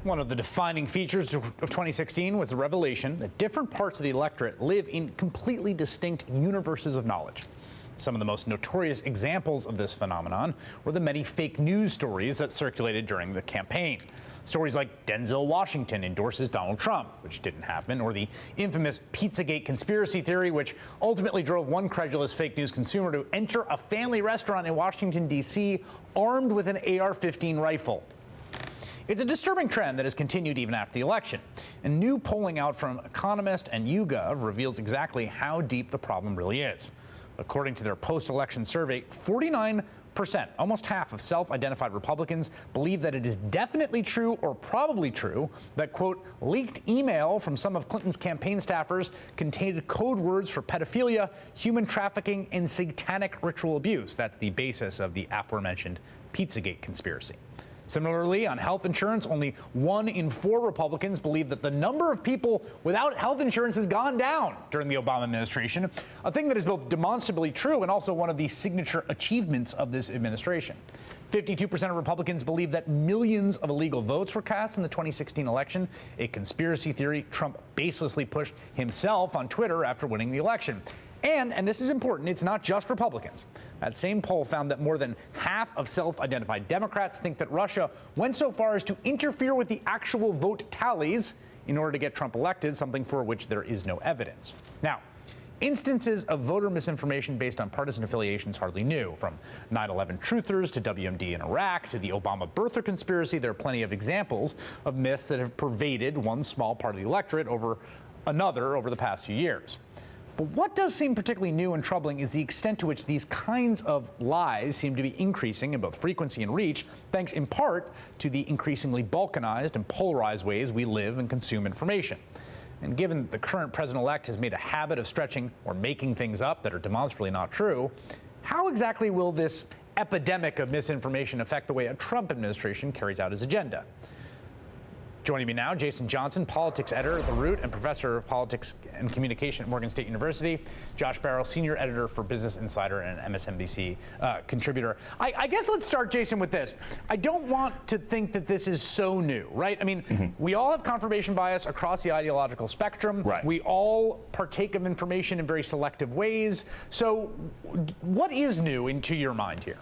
One of the defining features of 2016 was the revelation that different parts of the electorate live in completely distinct universes of knowledge. Some of the most notorious examples of this phenomenon were the many fake news stories that circulated during the campaign. Stories like Denzel Washington endorses Donald Trump, which didn't happen, or the infamous Pizzagate conspiracy theory, which ultimately drove one credulous fake news consumer to enter a family restaurant in Washington, D.C., armed with an AR-15 rifle. It's a disturbing trend that has continued even after the election. And new polling out from Economist and YouGov reveals exactly how deep the problem really is. According to their post-election survey, 49%, almost half of self-identified Republicans, believe that it is definitely true or probably true that, quote, leaked email from some of Clinton's campaign staffers contained code words for pedophilia, human trafficking, and satanic ritual abuse. That's the basis of the aforementioned Pizzagate conspiracy. Similarly, on health insurance, only 1 in 4 Republicans believe that the number of people without health insurance has gone down during the Obama administration, a thing that is both demonstrably true and also one of the signature achievements of this administration. 52% of Republicans believe that millions of illegal votes were cast in the 2016 election, a conspiracy theory Trump baselessly pushed himself on Twitter after winning the election. And this is important, it's not just Republicans. That same poll found that more than half of self-identified Democrats think that Russia went so far as to interfere with the actual vote tallies in order to get Trump elected, something for which there is no evidence. Now, instances of voter misinformation based on partisan affiliations hardly new. From 9/11 truthers to WMD in Iraq to the Obama birther conspiracy, there are plenty of examples of myths that have pervaded one small part of the electorate over another over the past few years. But what does seem particularly new and troubling is the extent to which these kinds of lies seem to be increasing in both frequency and reach, thanks in part to the increasingly balkanized and polarized ways we live and consume information. And given that the current president-elect has made a habit of stretching or making things up that are demonstrably not true, how exactly will this epidemic of misinformation affect the way a Trump administration carries out his agenda? Joining me now, Jason Johnson, politics editor at The Root and professor of politics and communication at Morgan State University. Josh Barro, senior editor for Business Insider and MSNBC contributor. I guess let's start, Jason, with this. I don't want to think that this is so new, right? I mean, we all have confirmation bias across the ideological spectrum. Right. We all partake of information in very selective ways. So what is new into your mind here?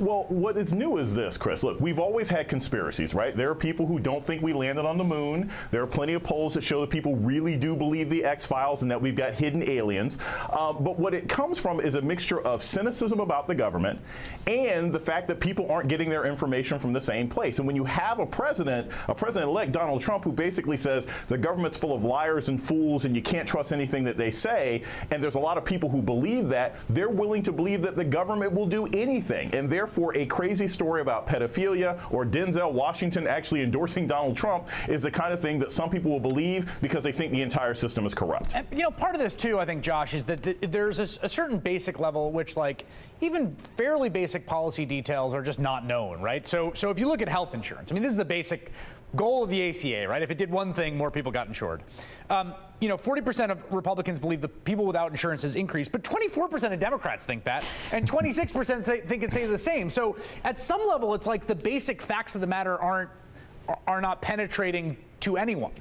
Well, what is new is this, Chris. Look, we've always had conspiracies, right? There are people who don't think we landed on the moon. There are plenty of polls that show that people really do believe the X-Files and that we've got hidden aliens. But what it comes from is a mixture of cynicism about the government and the fact that people aren't getting their information from the same place. And when you have a president-elect, Donald Trump, who basically says the government's full of liars and fools and you can't trust anything that they say, and there's a lot of people who believe that, they're willing to believe that the government will do anything. And therefore, a crazy story about pedophilia or Denzel Washington actually endorsing Donald Trump is the kind of thing that some people will believe because they think the entire system is corrupt. And, you know, part of this, too, I think, Josh, is that there's a certain basic level at which, like, even fairly basic policy details are just not known, right? So if you look at health insurance, I mean, this is the basic goal of the ACA, right? If it did one thing, more people got insured. 40% of Republicans believe the people without insurance has increased, but 24% of Democrats think that, and 26% think it's the same. So at some level, it's like the basic facts of the matter are not penetrating to anyone.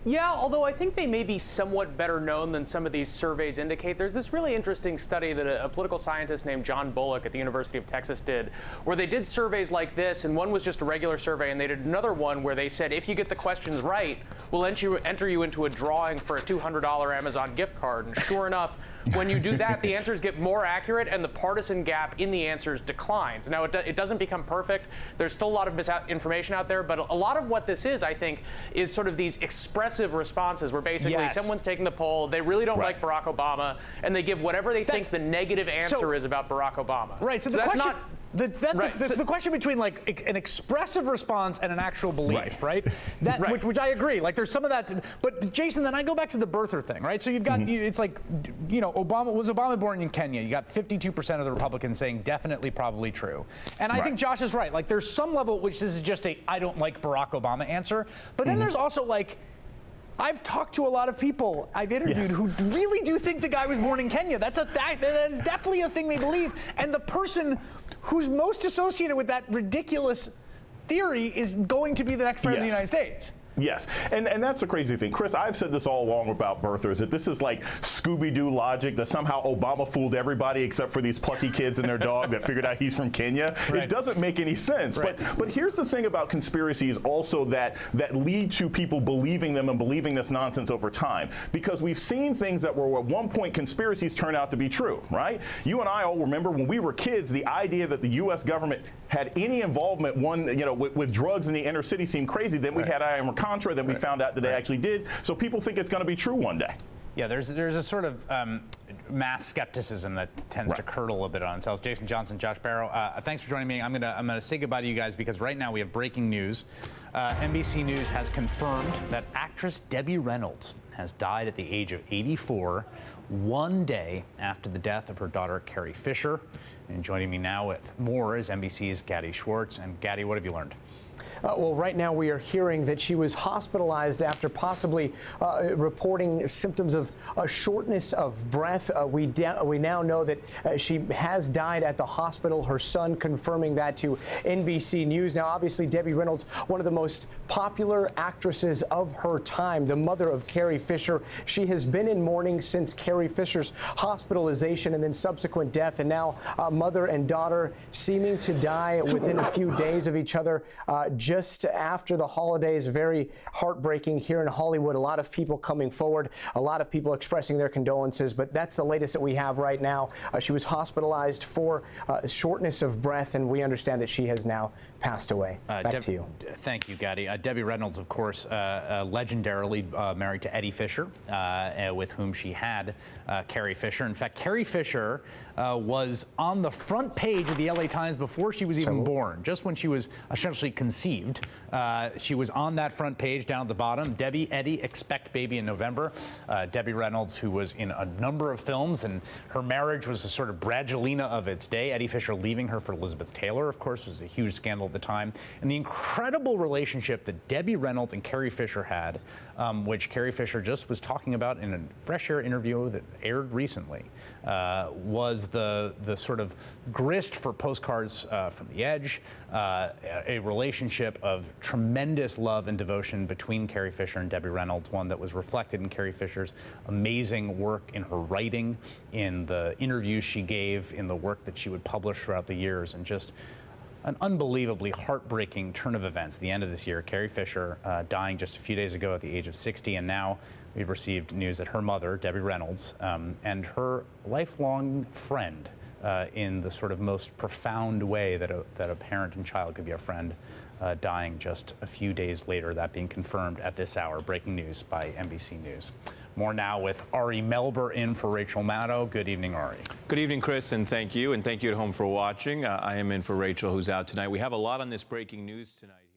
Yeah, although I think they may be somewhat better known than some of these surveys indicate. There's this really interesting study that a political scientist named John Bullock at the University of Texas did, where they did surveys like this, and one was just a regular survey, and they did another one where they said, if you get the questions right, we'll enter you into a drawing for a $200 Amazon gift card. And sure enough, when you do that, the answers get more accurate, and the partisan gap in the answers declines. Now, it doesn't become perfect. There's still a lot of misinformation out there, but a lot of what this is, I think, is sort of these expressive responses where basically someone's taking the poll, they really don't like Barack Obama, and they give whatever they think the negative answer is about Barack Obama. Right, so the question... The question between like an expressive response and an actual belief, right? Which I agree. Like there's some of that, but Jason, then I go back to the birther thing, right? So you've got it's like, Obama born in Kenya? You got 52% of the Republicans saying definitely, probably true, and I think Josh is right. Like there's some level at which this is just a I don't like Barack Obama answer, but then there's also like. I've talked to a lot of people I've interviewed who really do think the guy was born in Kenya. That is definitely a thing they believe. And the person who's most associated with that ridiculous theory, is going to be the next president Yes. of the United States. Yes, and that's the crazy thing. Chris, I've said this all along about birthers, that this is like Scooby-Doo logic, that somehow Obama fooled everybody except for these plucky kids and their dog that figured out he's from Kenya. Right. It doesn't make any sense. Right. But here's the thing about conspiracies also that lead to people believing them and believing this nonsense over time. Because we've seen things that were at one point conspiracies turn out to be true, right? You and I all remember when we were kids, the idea that the U.S. government had any involvement with drugs in the inner city seemed crazy. Then we had Contra, then we found out that they actually did. So people think it's going to be true one day. Yeah, there's a sort of mass skepticism that tends to curdle a bit on itself. Jason Johnson, Josh Barrow, thanks for joining me. I'm gonna say goodbye to you guys because right now we have breaking news. NBC News has confirmed that actress Debbie Reynolds has died at the age of 84, one day after the death of her daughter Carrie Fisher. And joining me now with more is NBC's Gadi Schwartz. And Gadi, what have you learned? Well, right now we are hearing that she was hospitalized after possibly reporting symptoms of shortness of breath. We now know that she has died at the hospital. Her son confirming that to NBC News. Now, obviously, Debbie Reynolds, one of the most popular actresses of her time, the mother of Carrie Fisher. She has been in mourning since Carrie Fisher's hospitalization and then subsequent death. And now mother and daughter seeming to die within a few days of each other. Just after the holidays, very heartbreaking here in Hollywood. A lot of people coming forward, a lot of people expressing their condolences, but that's the latest that we have right now. She was hospitalized for shortness of breath, and we understand that she has now passed away. Back to you. Thank you, Gadi. Debbie Reynolds, of course, legendarily married to Eddie Fisher, with whom she had Carrie Fisher. In fact, Carrie Fisher was on the front page of the LA Times before she was even born, just when she was essentially conceived. She was on that front page down at the bottom. Debbie, Eddie, expect baby in November. Debbie Reynolds, who was in a number of films, and her marriage was a sort of Brangelina of its day. Eddie Fisher leaving her for Elizabeth Taylor, of course, was a huge scandal at the time. And the incredible relationship that Debbie Reynolds and Carrie Fisher had, which Carrie Fisher just was talking about in a Fresh Air interview that aired recently, was the sort of grist for Postcards from the Edge, a relationship of tremendous love and devotion between Carrie Fisher and Debbie Reynolds, one that was reflected in Carrie Fisher's amazing work in her writing, in the interviews she gave, in the work that she would publish throughout the years, and just an unbelievably heartbreaking turn of events. The end of this year, Carrie Fisher dying just a few days ago at the age of 60, and now we've received news that her mother, Debbie Reynolds, and her lifelong friend, in the sort of most profound way that a parent and child could be a friend, dying just a few days later, that being confirmed at this hour. Breaking news by NBC News. More now with Ari Melber in for Rachel Maddow. Good evening, Ari. Good evening, Chris, and thank you at home for watching. I am in for Rachel, who's out tonight. We have a lot on this breaking news tonight.